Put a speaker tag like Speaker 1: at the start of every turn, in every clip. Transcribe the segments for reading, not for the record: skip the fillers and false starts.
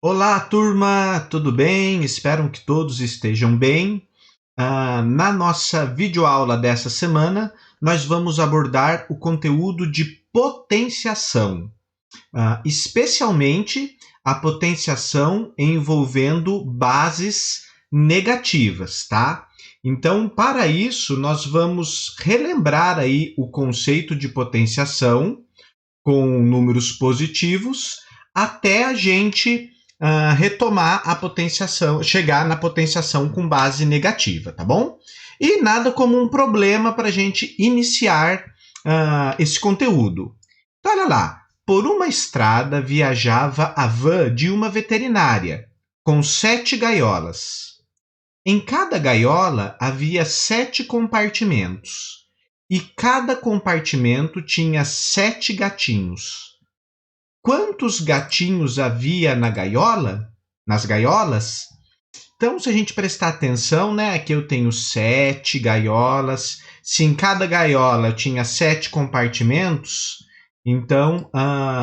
Speaker 1: Olá, turma, tudo bem? Espero que todos estejam bem. Na nossa videoaula dessa semana, nós vamos abordar o conteúdo de potenciação, especialmente a potenciação envolvendo bases negativas, tá? Então, para isso, nós vamos relembrar aí o conceito de potenciação com números positivos até a gente retomar a potenciação, chegar na potenciação com base negativa, tá bom? E nada como um problema para a gente iniciar esse conteúdo. Então, olha lá, por uma estrada viajava a van de uma veterinária, com 7 gaiolas. Em cada gaiola havia 7 compartimentos, e cada compartimento tinha 7 gatinhos. Quantos gatinhos havia na gaiola? Nas gaiolas? Então, se a gente prestar atenção, né, aqui eu tenho 7 gaiolas. Se em cada gaiola eu tinha 7 compartimentos, então,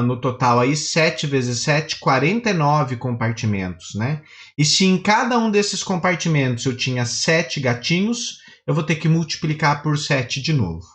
Speaker 1: no total aí, 7 vezes 7, 49 compartimentos, né? E se em cada um desses compartimentos eu tinha 7 gatinhos, eu vou ter que multiplicar por 7 de novo.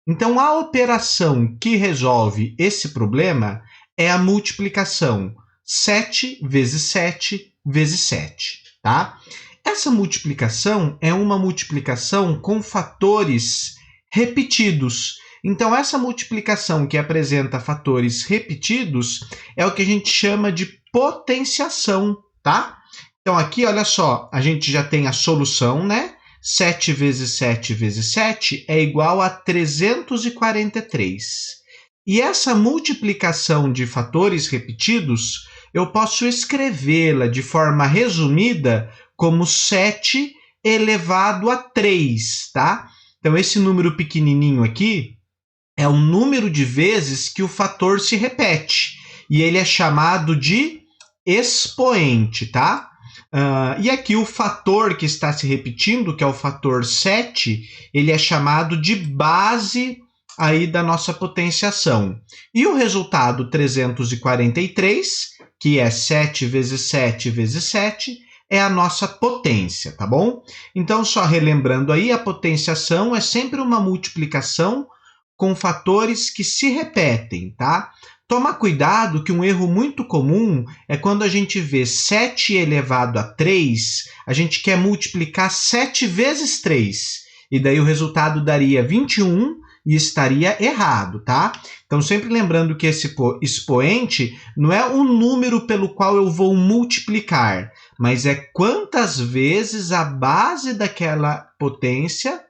Speaker 1: Então, a operação que resolve esse problema é a multiplicação 7 vezes 7 vezes 7, tá? Essa multiplicação é uma multiplicação com fatores repetidos. Então, essa multiplicação que apresenta fatores repetidos é o que a gente chama de potenciação, tá? Então, aqui, olha só, a gente já tem a solução, né? 7 vezes 7 vezes 7 é igual a 343. E essa multiplicação de fatores repetidos, eu posso escrevê-la de forma resumida como 7 elevado a 3, tá? Então, esse número pequenininho aqui é o número de vezes que o fator se repete. E ele é chamado de expoente, tá? E aqui o fator que está se repetindo, que é o fator 7, ele é chamado de base aí da nossa potenciação. E o resultado 343, que é 7 vezes 7 vezes 7, é a nossa potência, tá bom? Então, só relembrando aí, a potenciação é sempre uma multiplicação com fatores que se repetem, tá? Toma cuidado que um erro muito comum é quando a gente vê 7 elevado a 3, a gente quer multiplicar 7 vezes 3, e daí o resultado daria 21, e estaria errado, tá? Então, sempre lembrando que esse expoente não é o número pelo qual eu vou multiplicar, mas é quantas vezes a base daquela potência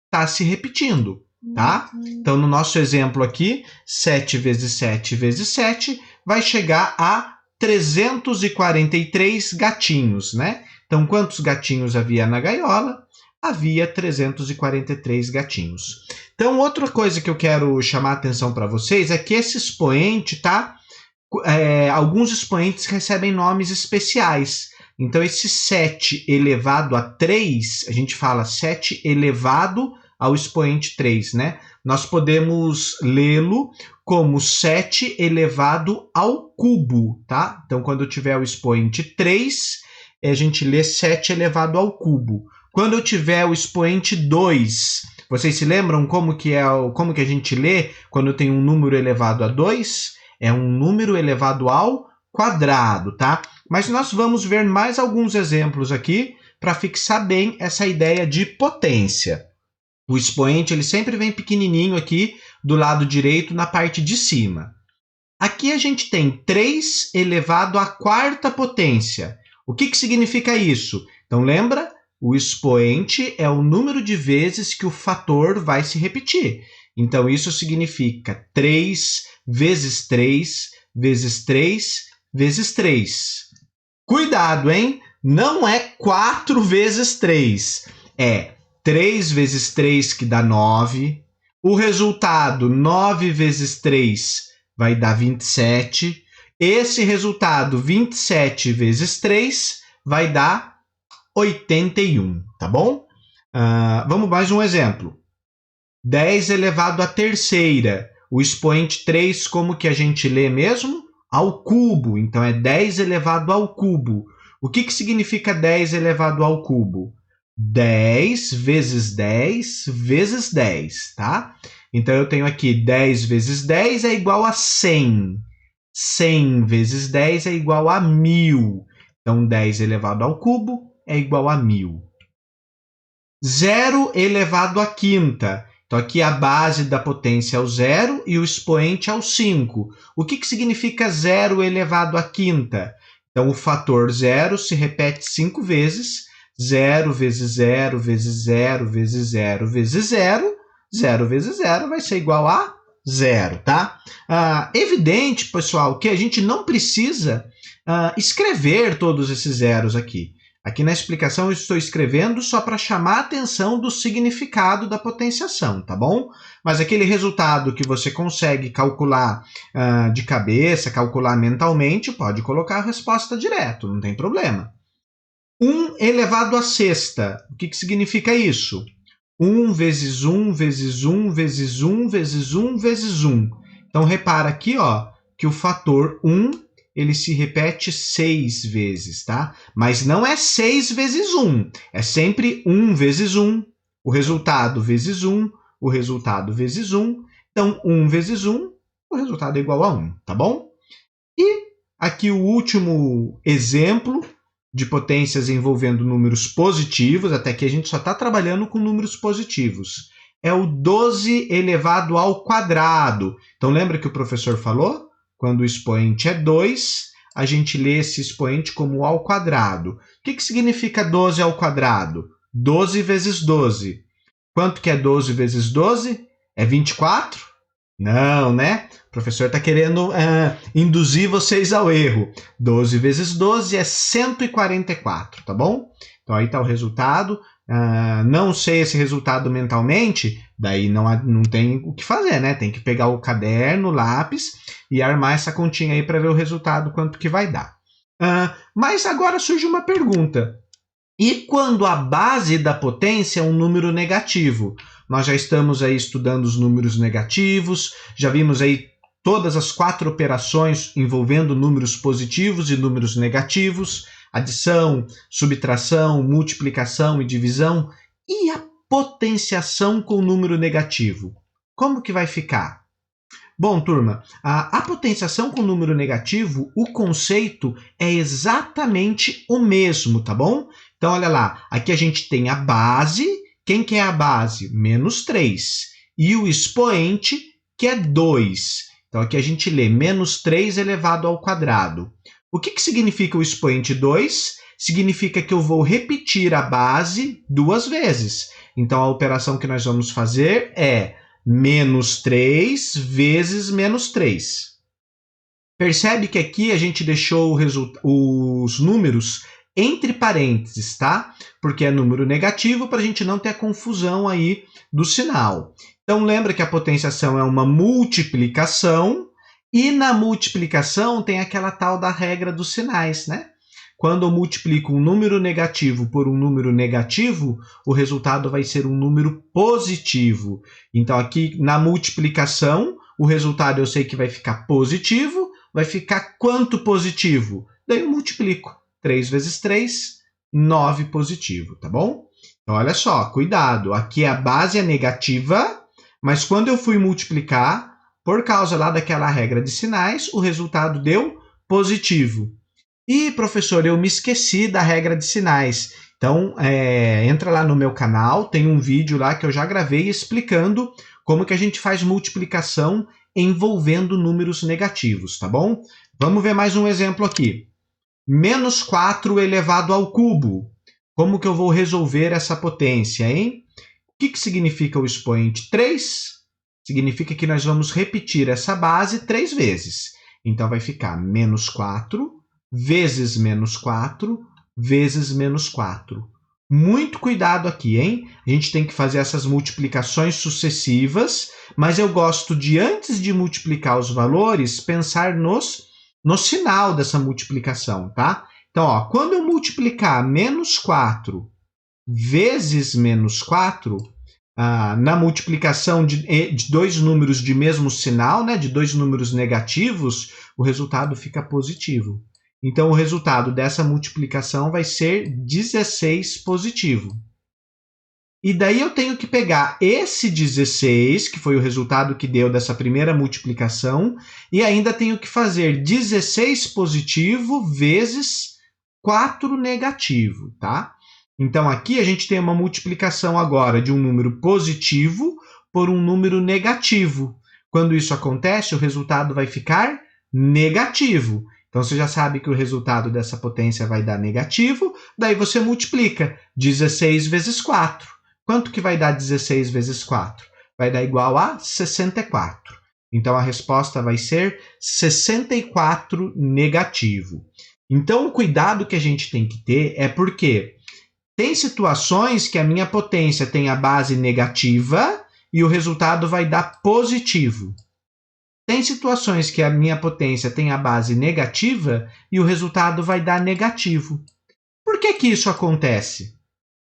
Speaker 1: está se repetindo, tá? Então, no nosso exemplo aqui, 7 vezes 7 vezes 7 vai chegar a 343 gatinhos, né? Então, quantos gatinhos havia na gaiola? Havia 343 gatinhos. Então, outra coisa que eu quero chamar a atenção para vocês é que esse expoente, tá? Alguns expoentes recebem nomes especiais. Então, esse 7 elevado a 3, a gente fala 7 elevado ao expoente 3, né? Nós podemos lê-lo como 7 elevado ao cubo, tá? Então, quando eu tiver o expoente 3, a gente lê 7 elevado ao cubo. Quando eu tiver o expoente 2, vocês se lembram como que a gente lê quando eu tenho um número elevado a 2? É um número elevado ao quadrado, tá? Mas nós vamos ver mais alguns exemplos aqui para fixar bem essa ideia de potência. O expoente ele sempre vem pequenininho aqui do lado direito na parte de cima. Aqui a gente tem 3 elevado à quarta potência. O que significa isso? Então lembra? O expoente é o número de vezes que o fator vai se repetir. Então, isso significa 3 vezes 3 vezes 3 vezes 3. Cuidado, hein? Não é 4 vezes 3. É 3 vezes 3 que dá 9. O resultado, 9 vezes 3, vai dar 27. Esse resultado, 27 vezes 3, vai dar 81, tá bom? Vamos mais um exemplo. 10 elevado à terceira. O expoente 3, como que a gente lê mesmo? ao cubo. Então, é 10 elevado ao cubo. O que significa 10 elevado ao cubo? 10 vezes 10 vezes 10, tá? Então, eu tenho aqui 10 vezes 10 é igual a 100. 100 vezes 10 é igual a 1000. Então, 10 elevado ao cubo é igual a 1000. 0 elevado à quinta. Então, aqui a base da potência é o 0 e o expoente é o 5. O que significa 0 elevado à quinta? Então, o fator 0 se repete 5 vezes. 0 vezes 0 vezes 0 vezes 0 vezes 0. 0 vezes 0 vai ser igual a 0, tá? Evidente, pessoal, que a gente não precisa escrever todos esses zeros aqui. Aqui na explicação eu estou escrevendo só para chamar a atenção do significado da potenciação, tá bom? Mas aquele resultado que você consegue calcular de cabeça, calcular mentalmente, pode colocar a resposta direto, não tem problema. 1 elevado à sexta. O que significa isso? 1 vezes 1 vezes 1 vezes 1 vezes 1 vezes 1. Então, repara aqui, ó, que o fator 1 ele se repete 6 vezes, tá? Mas não é 6 vezes 1. É sempre 1 vezes 1, o resultado vezes 1, o resultado vezes 1. Então, 1 vezes 1, o resultado é igual a 1, tá bom? E aqui o último exemplo de potências envolvendo números positivos, até que a gente só está trabalhando com números positivos. É o 12 elevado ao quadrado. Então, lembra que o professor falou? Quando o expoente é 2, a gente lê esse expoente como ao quadrado. O que significa 12 ao quadrado? 12 vezes 12. Quanto que é 12 vezes 12? É 24? Não, né? O professor está querendo induzir vocês ao erro. 12 vezes 12 é 144, tá bom? Então, aí está o resultado. Não sei esse resultado mentalmente, daí não tem o que fazer, né? Tem que pegar o caderno, lápis e armar essa continha aí para ver o resultado, quanto que vai dar. Mas agora surge uma pergunta. E quando a base da potência é um número negativo? Nós já estamos aí estudando os números negativos, já vimos aí todas as 4 operações envolvendo números positivos e números negativos, adição, subtração, multiplicação e divisão. E a potenciação com número negativo? Como que vai ficar? Bom, turma, a potenciação com número negativo, o conceito é exatamente o mesmo, tá bom? Então, olha lá, aqui a gente tem a base. Quem que é a base? Menos 3. E o expoente, que é 2. Então, aqui a gente lê menos 3 elevado ao quadrado. O que significa o expoente 2? Significa que eu vou repetir a base 2 vezes. Então, a operação que nós vamos fazer é menos 3 vezes menos 3. Percebe que aqui a gente deixou os números entre parênteses, tá? Porque é número negativo para a gente não ter a confusão aí do sinal. Então, lembra que a potenciação é uma multiplicação e na multiplicação tem aquela tal da regra dos sinais, né? Quando eu multiplico um número negativo por um número negativo, o resultado vai ser um número positivo. Então, aqui na multiplicação, o resultado eu sei que vai ficar positivo. Vai ficar quanto positivo? Daí eu multiplico. 3 vezes 3, 9 positivo, tá bom? Então, olha só, cuidado. Aqui a base é negativa, mas quando eu fui multiplicar, por causa lá daquela regra de sinais, o resultado deu positivo. E, professor, eu me esqueci da regra de sinais. Então, entra lá no meu canal, tem um vídeo lá que eu já gravei explicando como que a gente faz multiplicação envolvendo números negativos, tá bom? Vamos ver mais um exemplo aqui. Menos 4 elevado ao cubo. Como que eu vou resolver essa potência, hein? O que significa o expoente 3? Significa que nós vamos repetir essa base 3 vezes. Então, vai ficar menos 4 vezes menos 4 vezes menos 4. Muito cuidado aqui, hein? A gente tem que fazer essas multiplicações sucessivas, mas eu gosto de, antes de multiplicar os valores, pensar no sinal dessa multiplicação, tá? Então, ó, quando eu multiplicar menos 4 vezes menos 4, na multiplicação de 2 números de mesmo sinal, né, de 2 números negativos, o resultado fica positivo. Então, o resultado dessa multiplicação vai ser 16 positivo. E daí eu tenho que pegar esse 16, que foi o resultado que deu dessa primeira multiplicação, e ainda tenho que fazer 16 positivo vezes 4 negativo, tá? Então, aqui a gente tem uma multiplicação agora de um número positivo por um número negativo. Quando isso acontece, o resultado vai ficar negativo. Então, você já sabe que o resultado dessa potência vai dar negativo, daí você multiplica 16 vezes 4. Quanto que vai dar 16 vezes 4? Vai dar igual a 64. Então, a resposta vai ser 64 negativo. Então, o cuidado que a gente tem que ter é porque tem situações que a minha potência tem a base negativa e o resultado vai dar positivo. Tem situações que a minha potência tem a base negativa e o resultado vai dar negativo. Por que isso acontece?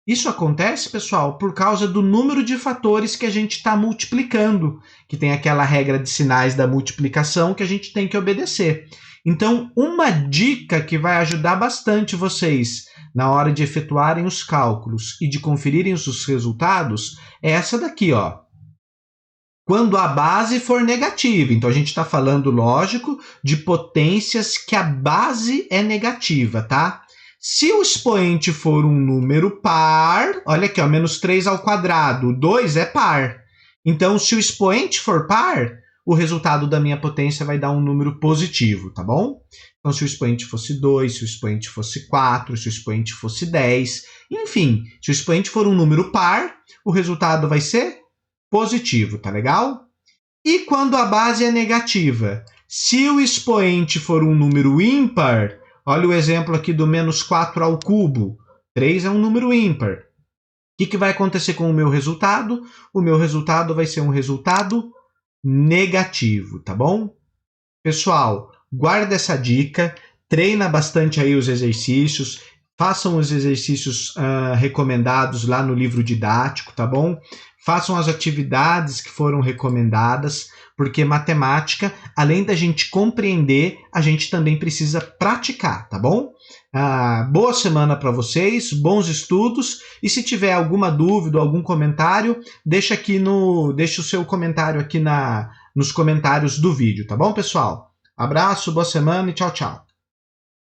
Speaker 1: Isso acontece, pessoal, por causa do número de fatores que a gente está multiplicando, que tem aquela regra de sinais da multiplicação que a gente tem que obedecer. Então, uma dica que vai ajudar bastante vocês na hora de efetuarem os cálculos e de conferirem os resultados é essa daqui, ó. Quando a base for negativa. Então, a gente está falando, lógico, de potências que a base é negativa, tá? Se o expoente for um número par, olha aqui, ó, menos 3 ao quadrado, 2 é par. Então, se o expoente for par, o resultado da minha potência vai dar um número positivo, tá bom? Então, se o expoente fosse 2, se o expoente fosse 4, se o expoente fosse 10, enfim, se o expoente for um número par, o resultado vai ser positivo, tá legal? E quando a base é negativa? Se o expoente for um número ímpar, olha o exemplo aqui do menos 4 ao cubo. 3 é um número ímpar. O que vai acontecer com o meu resultado? O meu resultado vai ser um resultado negativo, tá bom? Pessoal, guarda essa dica, treina bastante aí os exercícios, façam os exercícios recomendados lá no livro didático, tá bom? Façam as atividades que foram recomendadas, porque matemática, além da gente compreender, a gente também precisa praticar, tá bom? Boa semana para vocês, bons estudos, e se tiver alguma dúvida, algum comentário, deixa o seu comentário aqui nos comentários do vídeo, tá bom, pessoal? Abraço, boa semana e tchau, tchau.